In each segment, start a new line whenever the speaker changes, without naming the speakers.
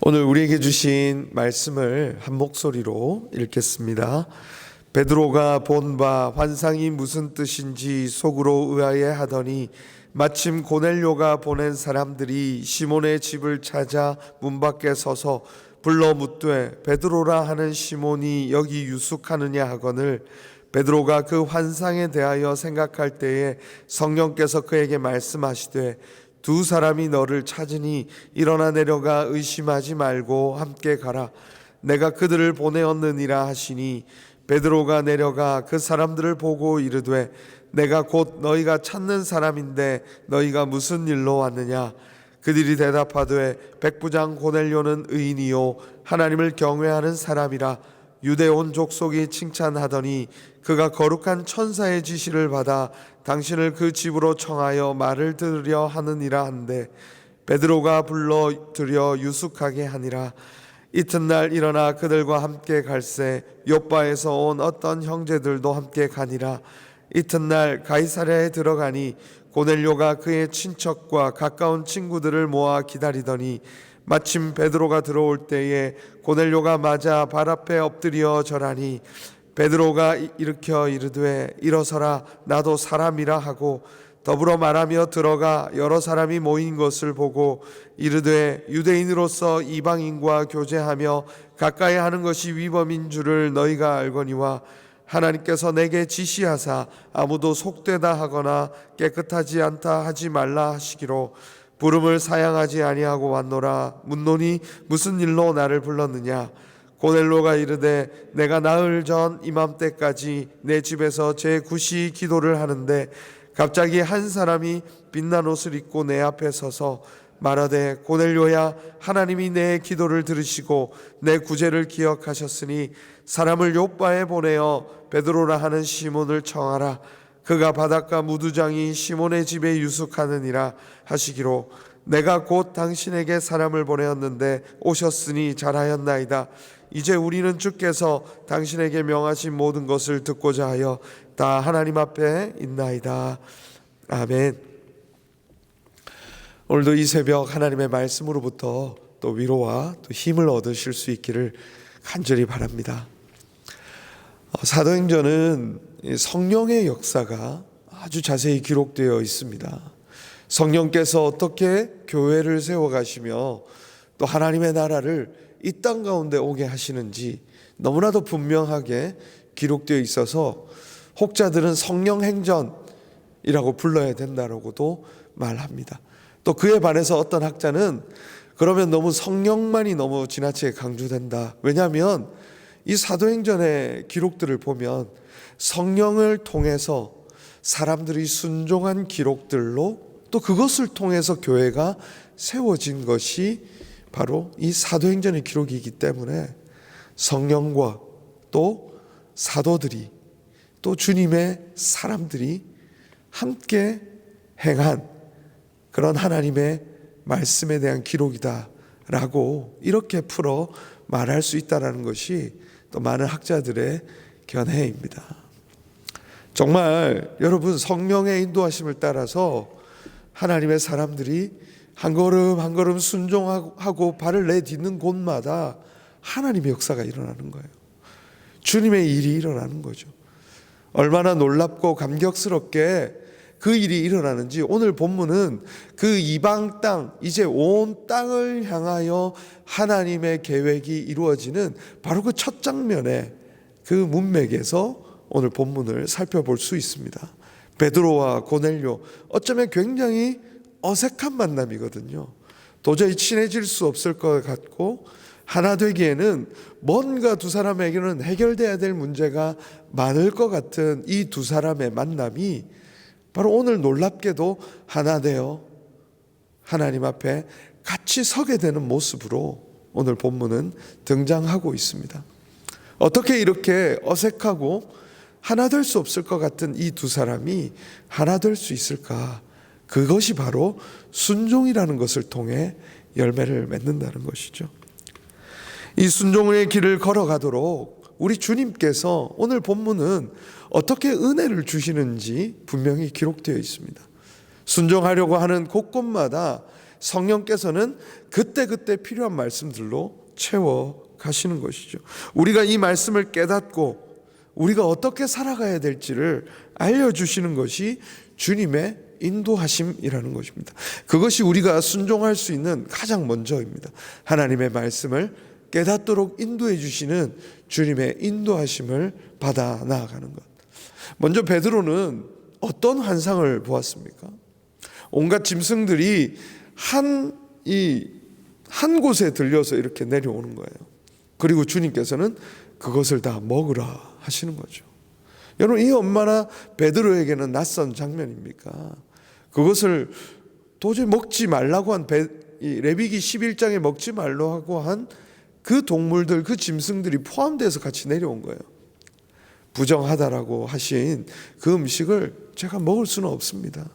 오늘 우리에게 주신 말씀을 한 목소리로 읽겠습니다. 베드로가 본 바 환상이 무슨 뜻인지 속으로 의아해하더니 마침 고넬료가 보낸 사람들이 시몬의 집을 찾아 문 밖에 서서 불러 묻되 베드로라 하는 시몬이 여기 유숙하느냐 하거늘 베드로가 그 환상에 대하여 생각할 때에 성령께서 그에게 말씀하시되 두 사람이 너를 찾으니 일어나 내려가 의심하지 말고 함께 가라. 내가 그들을 보내었느니라 하시니 베드로가 내려가 그 사람들을 보고 이르되 내가 곧 너희가 찾는 사람인데 너희가 무슨 일로 왔느냐. 그들이 대답하되 백부장 고넬료는 의인이요 하나님을 경외하는 사람이라 유대 온 족속이 칭찬하더니 그가 거룩한 천사의 지시를 받아 당신을 그 집으로 청하여 말을 들으려 하느니라 한데 베드로가 불러 들여 유숙하게 하니라. 이튿날 일어나 그들과 함께 갈새 욥바에서 온 어떤 형제들도 함께 가니라. 이튿날 가이사랴에 들어가니 고넬료가 그의 친척과 가까운 친구들을 모아 기다리더니 마침 베드로가 들어올 때에 고넬료가 맞아 발 앞에 엎드려 절하니 베드로가 일으켜 이르되 일어서라 나도 사람이라 하고 더불어 말하며 들어가 여러 사람이 모인 것을 보고 이르되 유대인으로서 이방인과 교제하며 가까이 하는 것이 위법인 줄을 너희가 알거니와 하나님께서 내게 지시하사 아무도 속되다 하거나 깨끗하지 않다 하지 말라 하시기로 부름을 사양하지 아니하고 왔노라. 묻노니 무슨 일로 나를 불렀느냐. 고넬료가 이르되 내가 나흘 전 이맘때까지 내 집에서 제9시 기도를 하는데 갑자기 한 사람이 빛난 옷을 입고 내 앞에 서서 말하되 고넬료야 하나님이 내 기도를 들으시고 내 구제를 기억하셨으니 사람을 욥바에 보내어 베드로라 하는 시몬을 청하라. 그가 바닷가 무두장이 시몬의 집에 유숙하느니라 하시기로 내가 곧 당신에게 사람을 보내었는데 오셨으니 잘하였나이다. 이제 우리는 주께서 당신에게 명하신 모든 것을 듣고자 하여 다 하나님 앞에 있나이다. 아멘. 오늘도 이 새벽 하나님의 말씀으로부터 또 위로와 또 힘을 얻으실 수 있기를 간절히 바랍니다. 사도행전은 성령의 역사가 아주 자세히 기록되어 있습니다. 성령께서 어떻게 교회를 세워가시며 또 하나님의 나라를 이 땅 가운데 오게 하시는지 너무나도 분명하게 기록되어 있어서 혹자들은 성령행전이라고 불러야 된다라고도 말합니다. 또 그에 반해서 어떤 학자는 그러면 너무 성령만이 너무 지나치게 강조된다. 왜냐하면 이 사도행전의 기록들을 보면 성령을 통해서 사람들이 순종한 기록들로 또 그것을 통해서 교회가 세워진 것이 바로 이 사도행전의 기록이기 때문에 성령과 또 사도들이 또 주님의 사람들이 함께 행한 그런 하나님의 말씀에 대한 기록이다라고 이렇게 풀어 말할 수 있다는 것이 또 많은 학자들의 견해입니다. 정말 여러분 성령의 인도하심을 따라서 하나님의 사람들이 한 걸음 한 걸음 순종하고 발을 내딛는 곳마다 하나님의 역사가 일어나는 거예요. 주님의 일이 일어나는 거죠. 얼마나 놀랍고 감격스럽게 그 일이 일어나는지 오늘 본문은 그 이방 땅, 이제 온 땅을 향하여 하나님의 계획이 이루어지는 바로 그 첫 장면에 그 문맥에서 오늘 본문을 살펴볼 수 있습니다. 베드로와 고넬료, 어쩌면 굉장히 어색한 만남이거든요. 도저히 친해질 수 없을 것 같고 하나 되기에는 뭔가 두 사람에게는 해결돼야 될 문제가 많을 것 같은 이 두 사람의 만남이 바로 오늘 놀랍게도 하나 되어 하나님 앞에 같이 서게 되는 모습으로 오늘 본문은 등장하고 있습니다. 어떻게 이렇게 어색하고 하나 될 수 없을 것 같은 이 두 사람이 하나 될 수 있을까? 그것이 바로 순종이라는 것을 통해 열매를 맺는다는 것이죠. 이 순종의 길을 걸어가도록 우리 주님께서 오늘 본문은 어떻게 은혜를 주시는지 분명히 기록되어 있습니다. 순종하려고 하는 곳곳마다 성령께서는 그때그때 필요한 말씀들로 채워 가시는 것이죠. 우리가 이 말씀을 깨닫고 우리가 어떻게 살아가야 될지를 알려주시는 것이 주님의 인도하심이라는 것입니다. 그것이 우리가 순종할 수 있는 가장 먼저입니다. 하나님의 말씀을 깨닫도록 인도해 주시는 주님의 인도하심을 받아 나아가는 것. 먼저 베드로는 어떤 환상을 보았습니까? 온갖 짐승들이 한 곳에 들려서 이렇게 내려오는 거예요. 그리고 주님께서는 그것을 다 먹으라 하시는 거죠. 여러분, 이 얼마나 베드로에게는 낯선 장면입니까? 그것을 도저히 먹지 말라고 한 레위기 11장에 먹지 말라고 한 그 동물들, 그 짐승들이 포함돼서 같이 내려온 거예요. 부정하다라고 하신 그 음식을 제가 먹을 수는 없습니다.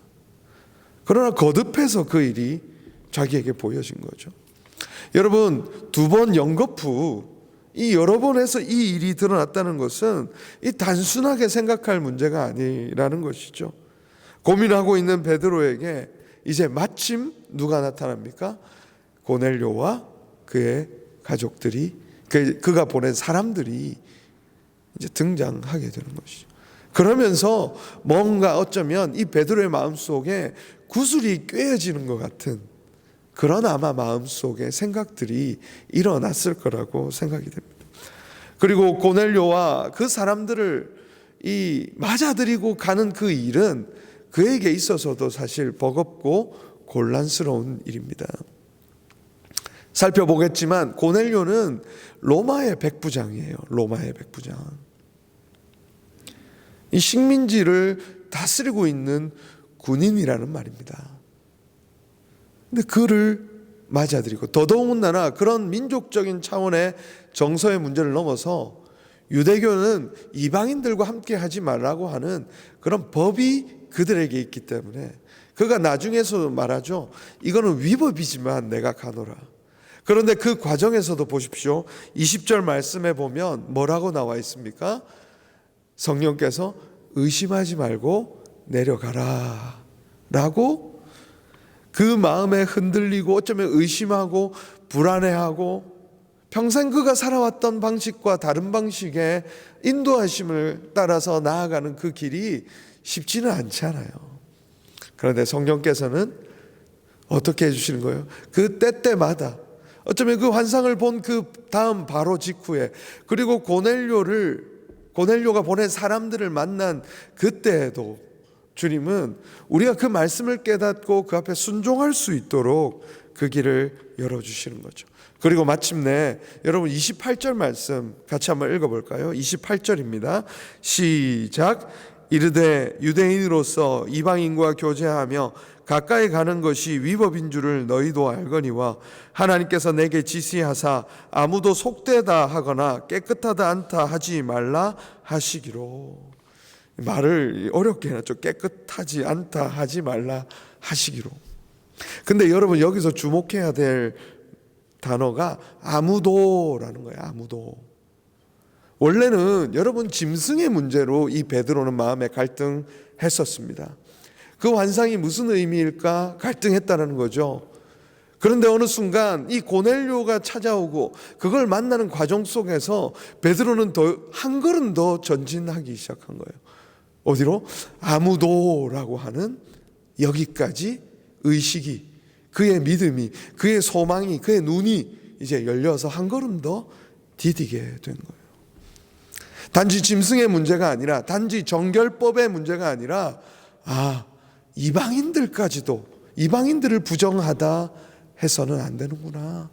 그러나 거듭해서 그 일이 자기에게 보여진 거죠. 여러분, 두 번 연거푸 이 여러 번 해서 이 일이 드러났다는 것은 이 단순하게 생각할 문제가 아니라는 것이죠. 고민하고 있는 베드로에게 이제 마침 누가 나타납니까? 고넬료와 그의 가족들이, 그가 보낸 사람들이 이제 등장하게 되는 것이죠. 그러면서 뭔가 어쩌면 이 베드로의 마음속에 구슬이 꿰어지는 것 같은 그런 아마 마음속에 생각들이 일어났을 거라고 생각이 됩니다. 그리고 고넬료와 그 사람들을 맞아들이고 가는 그 일은 그에게 있어서도 사실 버겁고 곤란스러운 일입니다. 살펴보겠지만 고넬료는 로마의 백부장이에요. 로마의 백부장. 이 식민지를 다스리고 있는 군인이라는 말입니다. 근데 그를 맞아들이고, 더더군다나 그런 민족적인 차원의 정서의 문제를 넘어서 유대교는 이방인들과 함께 하지 말라고 하는 그런 법이 그들에게 있기 때문에 그가 나중에서도 말하죠. 이거는 위법이지만 내가 가노라. 그런데 그 과정에서도 보십시오. 20절 말씀에 보면 뭐라고 나와 있습니까? 성령께서 의심하지 말고 내려가라 라고 그 마음에 흔들리고 어쩌면 의심하고 불안해하고 평생 그가 살아왔던 방식과 다른 방식의 인도하심을 따라서 나아가는 그 길이 쉽지는 않잖아요. 그런데 성령께서는 어떻게 해주시는 거예요? 그 때때마다 어쩌면 그 환상을 본 그 다음 바로 직후에, 그리고 고넬료가 보낸 사람들을 만난 그때에도 주님은 우리가 그 말씀을 깨닫고 그 앞에 순종할 수 있도록 그 길을 열어주시는 거죠. 그리고 마침내 여러분 28절 말씀 같이 한번 읽어볼까요? 28절입니다. 시작. 이르되 유대인으로서 이방인과 교제하며 가까이 가는 것이 위법인 줄을 너희도 알거니와 하나님께서 내게 지시하사 아무도 속되다 하거나 깨끗하다 않다 하지 말라 하시기로. 말을 어렵게 해놨죠. 깨끗하지 않다 하지 말라 하시기로. 근데 여러분 여기서 주목해야 될 단어가 아무도라는 거예요. 아무도. 원래는 여러분 짐승의 문제로 이 베드로는 마음에 갈등했었습니다. 그 환상이 무슨 의미일까 갈등했다는 거죠. 그런데 어느 순간 이 고넬료가 찾아오고 그걸 만나는 과정 속에서 베드로는 한 걸음 더 전진하기 시작한 거예요. 어디로? 아무도라고 하는 여기까지 의식이, 그의 믿음이, 그의 소망이, 그의 눈이 이제 열려서 한 걸음 더 디디게 된 거예요. 단지 짐승의 문제가 아니라, 단지 정결법의 문제가 아니라 이방인들까지도, 이방인들을 부정하다 해서는 안 되는구나.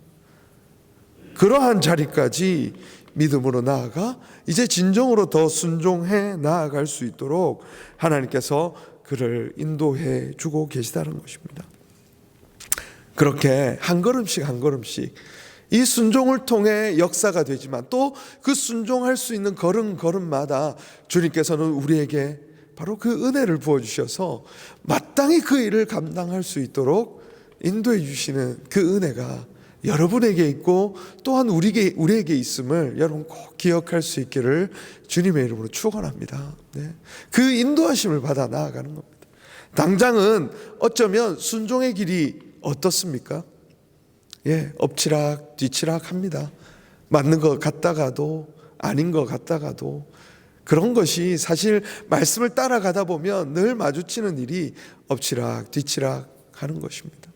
그러한 자리까지 믿음으로 나아가 이제 진정으로 더 순종해 나아갈 수 있도록 하나님께서 그를 인도해 주고 계시다는 것입니다. 그렇게 한 걸음씩 한 걸음씩 이 순종을 통해 역사가 되지만 또 그 순종할 수 있는 걸음마다 주님께서는 우리에게 바로 그 은혜를 부어주셔서 마땅히 그 일을 감당할 수 있도록 인도해 주시는 그 은혜가 여러분에게 있고 또한 우리에게 있음을 여러분 꼭 기억할 수 있기를 주님의 이름으로 축원합니다. 네. 그 인도하심을 받아 나아가는 겁니다. 당장은 어쩌면 순종의 길이 어떻습니까? 엎치락 뒤치락 합니다. 맞는 것 같다가도 아닌 것 같다가도. 그런 것이 사실 말씀을 따라가다 보면 늘 마주치는 일이 엎치락 뒤치락 하는 것입니다.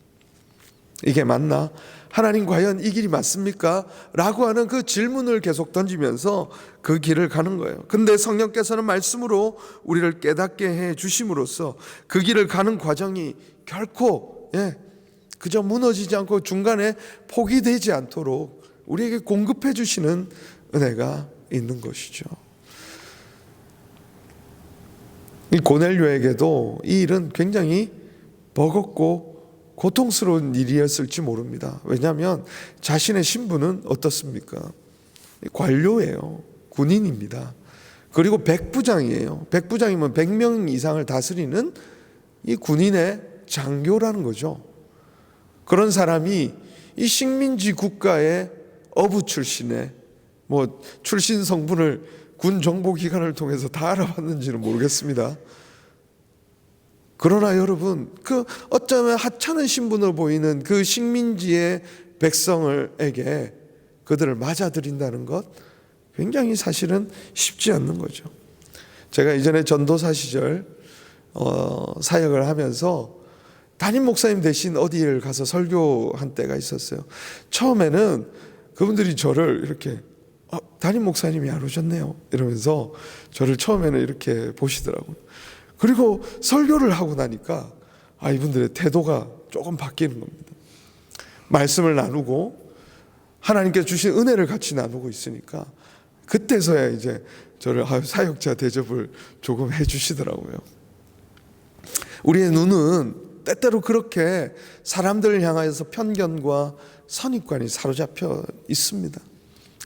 이게 맞나? 하나님 과연 이 길이 맞습니까? 라고 하는 그 질문을 계속 던지면서 그 길을 가는 거예요. 근데 성령께서는 말씀으로 우리를 깨닫게 해 주심으로써 그 길을 가는 과정이 결코 그저 무너지지 않고 중간에 포기되지 않도록 우리에게 공급해 주시는 은혜가 있는 것이죠. 이 고넬료에게도 이 일은 굉장히 버겁고 고통스러운 일이었을지 모릅니다. 왜냐하면 자신의 신분은 어떻습니까? 관료예요. 군인입니다. 그리고 백부장이에요. 백부장이면 100명 이상을 다스리는 이 군인의 장교라는 거죠. 그런 사람이 이 식민지 국가의 어부 출신의 출신 성분을 군 정보기관을 통해서 다 알아봤는지는 모르겠습니다. 그러나 여러분, 그 어쩌면 하찮은 신분으로 보이는 그 식민지의 백성에게 그들을 맞아들인다는 것 굉장히 사실은 쉽지 않는 거죠. 제가 이전에 전도사 시절 사역을 하면서 담임 목사님 대신 어디를 가서 설교한 때가 있었어요. 처음에는 그분들이 저를 이렇게 담임 목사님이 안 오셨네요 이러면서 저를 처음에는 이렇게 보시더라고요. 그리고 설교를 하고 나니까 이분들의 태도가 조금 바뀌는 겁니다. 말씀을 나누고 하나님께서 주신 은혜를 같이 나누고 있으니까 그때서야 이제 저를 사역자 대접을 조금 해주시더라고요. 우리의 눈은 때때로 그렇게 사람들을 향하여서 편견과 선입관이 사로잡혀 있습니다.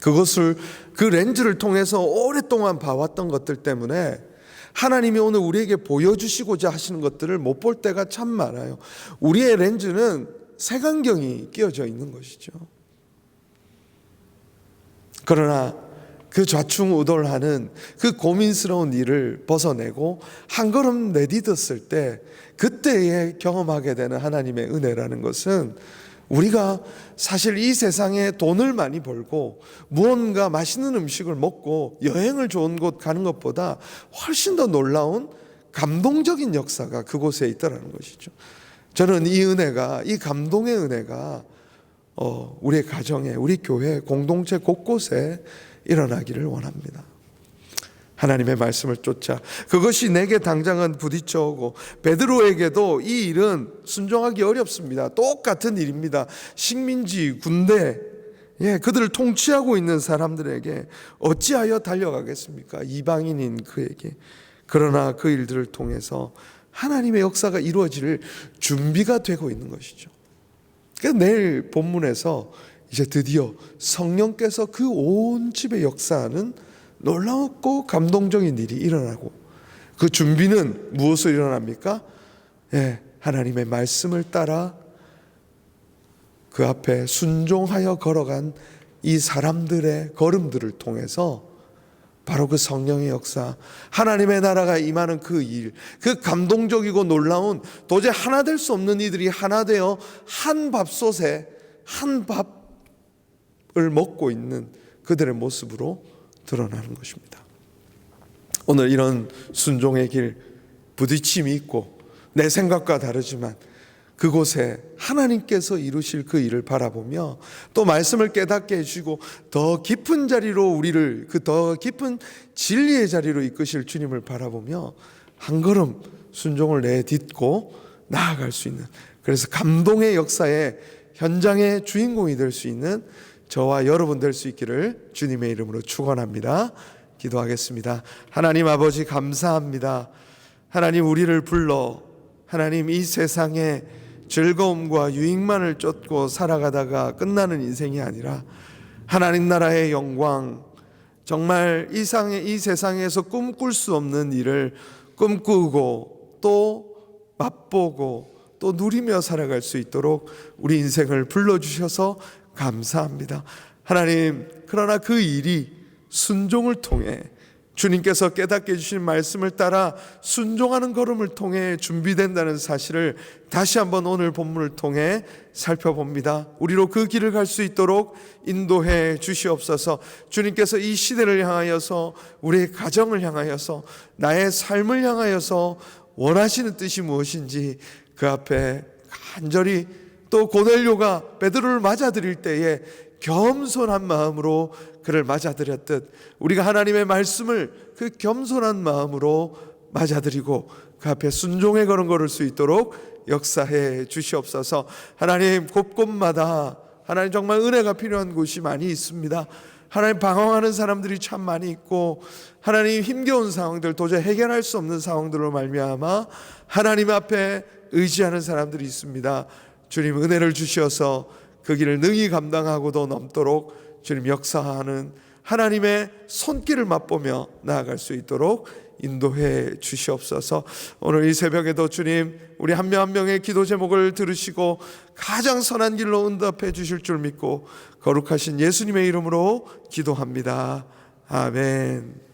그것을 그 렌즈를 통해서 오랫동안 봐왔던 것들 때문에 하나님이 오늘 우리에게 보여주시고자 하시는 것들을 못 볼 때가 참 많아요. 우리의 렌즈는 색안경이 끼워져 있는 것이죠. 그러나 그 좌충우돌하는 그 고민스러운 일을 벗어내고 한 걸음 내딛었을 때 그때에 경험하게 되는 하나님의 은혜라는 것은 우리가 사실 이 세상에 돈을 많이 벌고 무언가 맛있는 음식을 먹고 여행을 좋은 곳 가는 것보다 훨씬 더 놀라운 감동적인 역사가 그곳에 있다는 것이죠. 저는 이 은혜가, 이 감동의 은혜가 우리의 가정에, 우리 교회 공동체 곳곳에 일어나기를 원합니다. 하나님의 말씀을 쫓아 그것이 내게 당장은 부딪혀오고, 베드로에게도 이 일은 순종하기 어렵습니다. 똑같은 일입니다. 식민지 군대, 그들을 통치하고 있는 사람들에게 어찌하여 달려가겠습니까? 이방인인 그에게. 그러나 그 일들을 통해서 하나님의 역사가 이루어질 준비가 되고 있는 것이죠. 그래서 내일 본문에서 이제 드디어 성령께서 그 온 집에 역사하는 놀랍고 감동적인 일이 일어나고, 그 준비는 무엇으로 일어납니까? 하나님의 말씀을 따라 그 앞에 순종하여 걸어간 이 사람들의 걸음들을 통해서 바로 그 성령의 역사, 하나님의 나라가 임하는 그 일, 그 감동적이고 놀라운, 도저히 하나 될 수 없는 이들이 하나 되어 한 밥솥에 한 밥을 먹고 있는 그들의 모습으로 드러나는 것입니다. 오늘 이런 순종의 길, 부딪힘이 있고 내 생각과 다르지만 그곳에 하나님께서 이루실 그 일을 바라보며 또 말씀을 깨닫게 해주시고 더 깊은 자리로 우리를, 그 더 깊은 진리의 자리로 이끄실 주님을 바라보며 한 걸음 순종을 내딛고 나아갈 수 있는, 그래서 감동의 역사의 현장의 주인공이 될 수 있는 저와 여러분 될 수 있기를 주님의 이름으로 축원합니다. 기도하겠습니다. 하나님 아버지, 감사합니다. 하나님, 우리를 불러 하나님 이 세상에 즐거움과 유익만을 쫓고 살아가다가 끝나는 인생이 아니라 하나님 나라의 영광, 정말 이 세상에서 꿈꿀 수 없는 일을 꿈꾸고 또 맛보고 또 누리며 살아갈 수 있도록 우리 인생을 불러주셔서 감사합니다. 하나님, 그러나 그 일이 순종을 통해 주님께서 깨닫게 해주신 말씀을 따라 순종하는 걸음을 통해 준비된다는 사실을 다시 한번 오늘 본문을 통해 살펴봅니다. 우리로 그 길을 갈 수 있도록 인도해 주시옵소서. 주님께서 이 시대를 향하여서, 우리의 가정을 향하여서, 나의 삶을 향하여서 원하시는 뜻이 무엇인지 그 앞에 간절히, 또 고넬료가 베드로를 맞아들일 때에 겸손한 마음으로 그를 맞아들였듯 우리가 하나님의 말씀을 그 겸손한 마음으로 맞아들이고 그 앞에 순종의 걸음 걸을 수 있도록 역사해 주시옵소서. 하나님, 곳곳마다 하나님 정말 은혜가 필요한 곳이 많이 있습니다. 하나님, 방황하는 사람들이 참 많이 있고, 하나님 힘겨운 상황들, 도저히 해결할 수 없는 상황들로 말미암아 하나님 앞에 의지하는 사람들이 있습니다. 주님, 은혜를 주셔서 그 길을 능히 감당하고도 넘도록 주님 역사하는 하나님의 손길을 맛보며 나아갈 수 있도록 인도해 주시옵소서. 오늘 이 새벽에도 주님, 우리 한 명 한 명의 기도 제목을 들으시고 가장 선한 길로 응답해 주실 줄 믿고 거룩하신 예수님의 이름으로 기도합니다. 아멘.